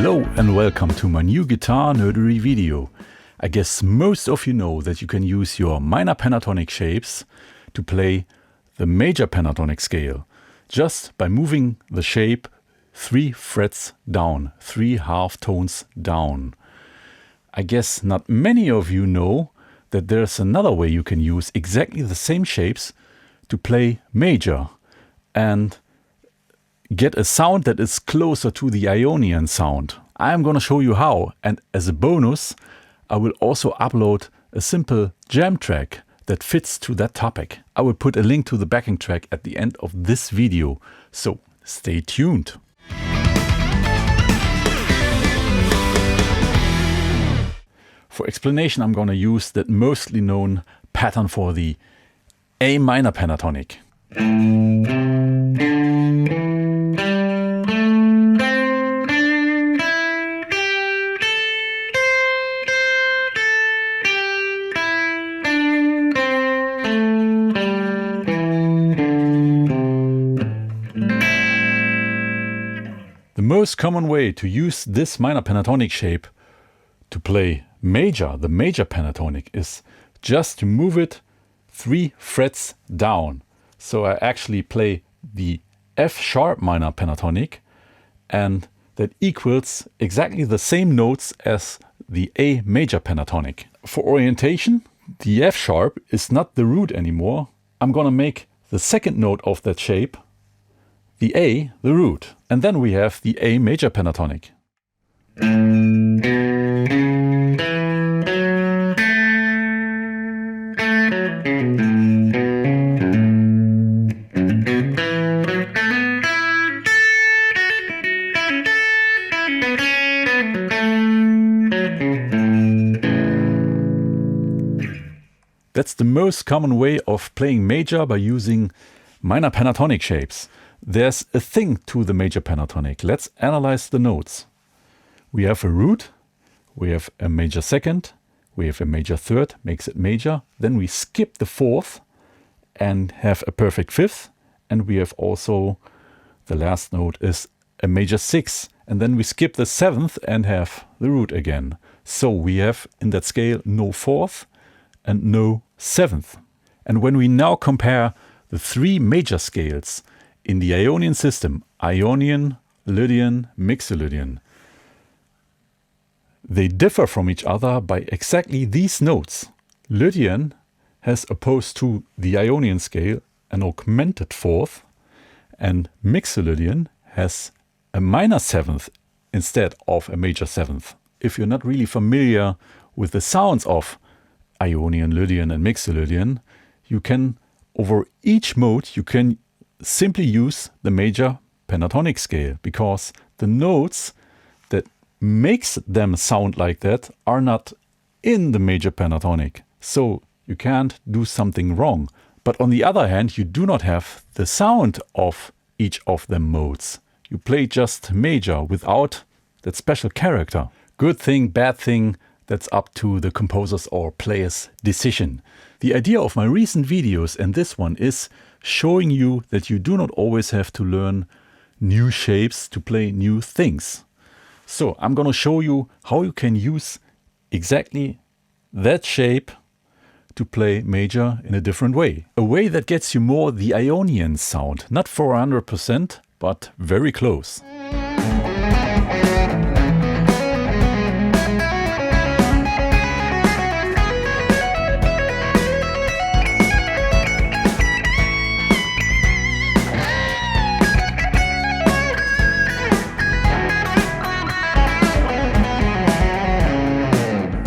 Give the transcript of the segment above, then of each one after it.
Hello and welcome to my new Guitar Nerdery video. I guess most of you know that you can use your minor pentatonic shapes to play the major pentatonic scale just by moving the shape 3 frets down, 3 half tones down. I guess not many of you know that there's another way you can use exactly the same shapes to play major and get a sound that is closer to the Ionian sound. I'm gonna show you how, and as a bonus I will also upload a simple jam track that fits to that topic. I will put a link to the backing track at the end of this video, so stay tuned. For explanation I'm gonna use that mostly known pattern for the A minor pentatonic. The most common way to use this minor pentatonic shape to play major, the major pentatonic, is just to move it 3 frets down. So I actually play the F sharp minor pentatonic, and that equals exactly the same notes as the A major pentatonic. For orientation, the F sharp is not the root anymore. I'm gonna make the second note of that shape the A, the root. And then we have the A major pentatonic. That's the most common way of playing major by using minor pentatonic shapes. There's a thing to the major pentatonic. Let's analyze the notes. We have a root, we have a major second, we have a major third, makes it major. Then we skip the fourth and have a perfect fifth. And we have also, the last note is a major sixth. And then we skip the seventh and have the root again. So we have in that scale no fourth and no seventh. And when we now compare the 3 major scales in the Ionian system, Ionian, Lydian, Mixolydian, they differ from each other by exactly these notes. Lydian has, opposed to the Ionian scale, an augmented fourth, and Mixolydian has a minor seventh instead of a major seventh. If you're not really familiar with the sounds of Ionian, Lydian and Mixolydian, you can, over each mode, you can simply use the major pentatonic scale, because the notes that makes them sound like that are not in the major pentatonic. So you can't do something wrong. But on the other hand, you do not have the sound of each of them modes. You play just major without that special character. Good thing, bad thing, that's up to the composer's or player's decision. The idea of my recent videos and this one is showing you that you do not always have to learn new shapes to play new things. So I'm gonna show you how you can use exactly that shape to play major in a different way. A way that gets you more the Ionian sound. Not 400%, but very close.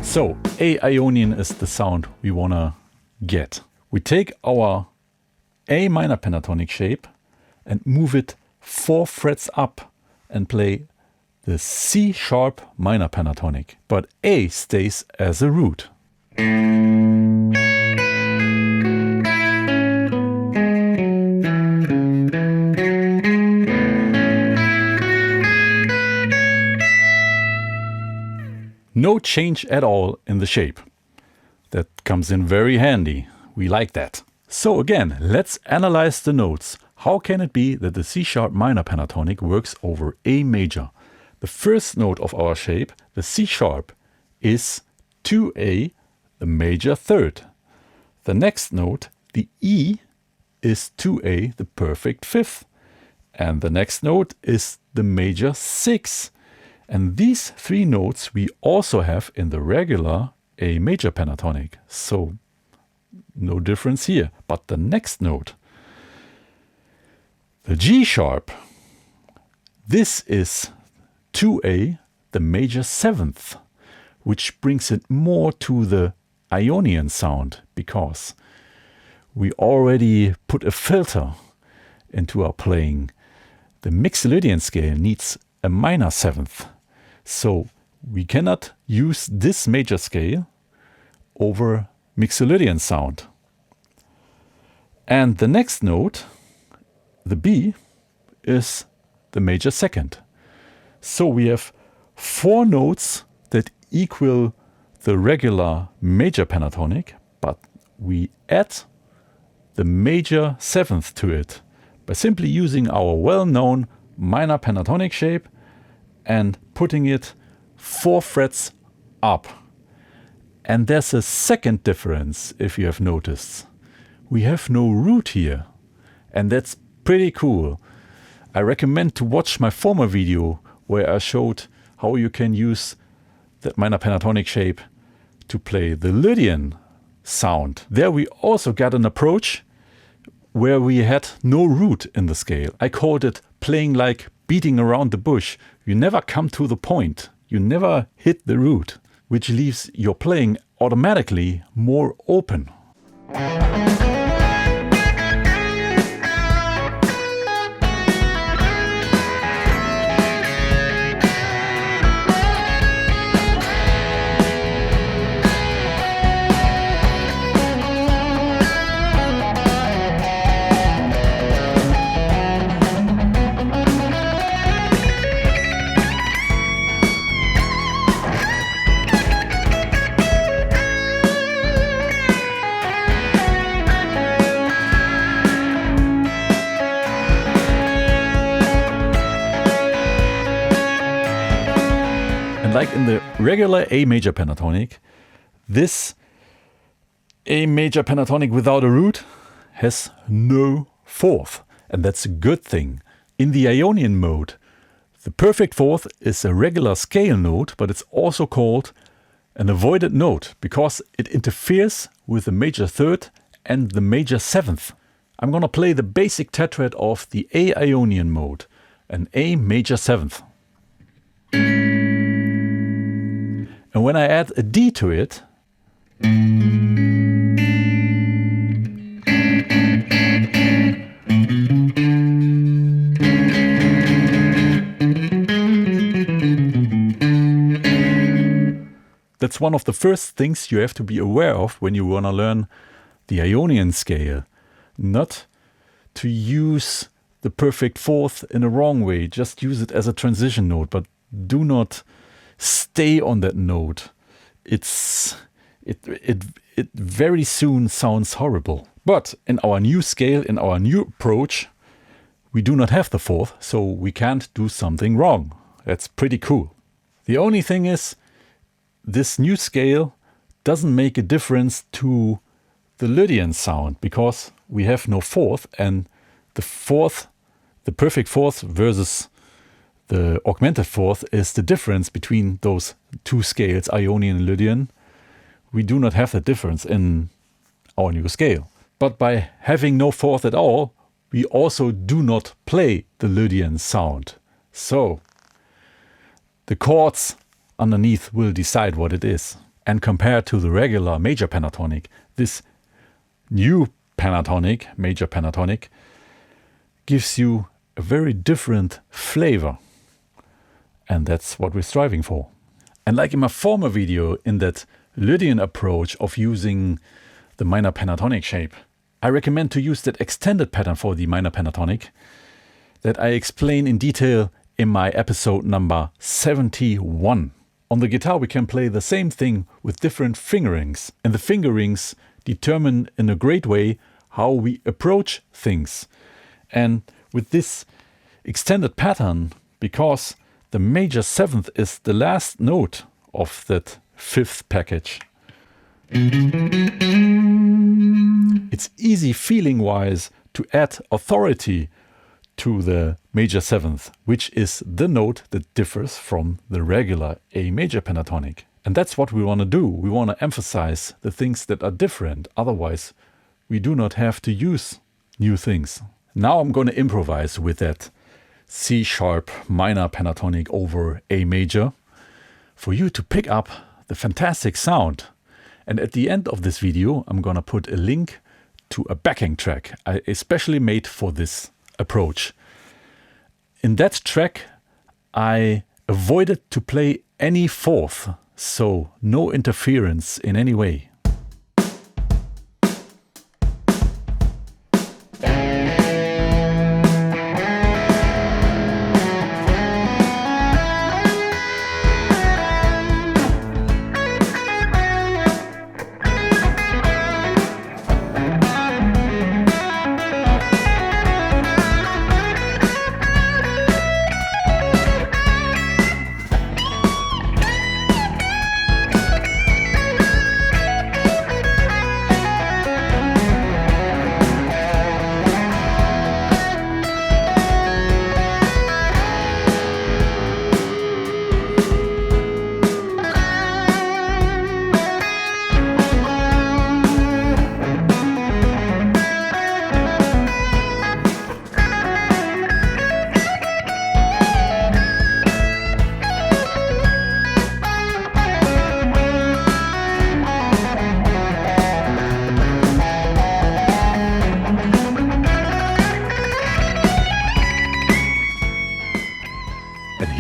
So, A Ionian is the sound we wanna get. We take our A minor pentatonic shape and move it 4 frets up and play the C sharp minor pentatonic, but A stays as a root. No change at all in the shape. That comes in very handy. We like that. So again, let's analyze the notes. How can it be that the C sharp minor pentatonic works over A major? the first note of our shape, the C sharp, is 2A, the major third. The next note, the E, is 2A, the perfect fifth. And the next note is the major sixth. And these three notes we also have in the regular A major pentatonic. So no difference here. But the next note, the G sharp, this is 2A, the major seventh, which brings it more to the Ionian sound because we already put a filter into our playing. The Mixolydian scale needs a minor seventh, so we cannot use this major scale over Mixolydian sound. And the next note, the B, is the major second. So we have four notes that equal the regular major pentatonic, but we add the major seventh to it by simply using our well-known minor pentatonic shape and putting it 4 frets up. And there's a second difference, if you have noticed. We have no root here, and that's pretty cool. I recommend to watch my former video where I showed how you can use that minor pentatonic shape to play the Lydian sound. There we also got an approach where we had no root in the scale. I called it playing like beating around the bush. You never come to the point. You never hit the root, which leaves your playing automatically more open. Like in the regular A major pentatonic, this A major pentatonic without a root has no fourth, and that's a good thing. In the Ionian mode, the perfect fourth is a regular scale note, but it's also called an avoided note because it interferes with the major third and the major seventh. I'm gonna play the basic tetrad of the A Ionian mode, an A major seventh. And when I add a D to it, that's one of the first things you have to be aware of when you want to learn the Ionian scale. Not to use the perfect fourth in a wrong way, just use it as a transition note, but do not stay on that note. It very soon sounds horrible. But in our new scale, in our new approach, we do not have the fourth, so we can't do something wrong. That's pretty cool. The only thing is, this new scale doesn't make a difference to the Lydian sound because we have no fourth, and the fourth, the perfect fourth versus the augmented fourth is the difference between those two scales, Ionian and Lydian. We do not have the difference in our new scale. But by having no fourth at all, we also do not play the Lydian sound. So the chords underneath will decide what it is. And compared to the regular major pentatonic, this new pentatonic, major pentatonic, gives you a very different flavor. And that's what we're striving for. And like in my former video, in that Lydian approach of using the minor pentatonic shape, I recommend to use that extended pattern for the minor pentatonic that I explain in detail in my episode number 71. On the guitar we can play the same thing with different fingerings, and the fingerings determine in a great way how we approach things. And with this extended pattern, because the major seventh is the last note of that fifth package. It's easy feeling-wise to add authority to the major seventh, which is the note that differs from the regular A major pentatonic. And that's what we want to do. We want to emphasize the things that are different. Otherwise, we do not have to use new things. Now I'm going to improvise with that C sharp minor pentatonic over A major for you to pick up the fantastic sound. And at the end of this video, I'm going to put a link to a backing track I especially made for this approach. In that track, I avoided to play any fourth, so no interference in any way.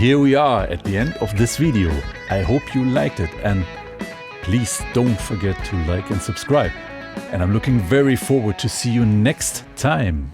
Here we are at the end of this video. I hope you liked it, and please don't forget to like and subscribe. And I'm looking very forward to see you next time.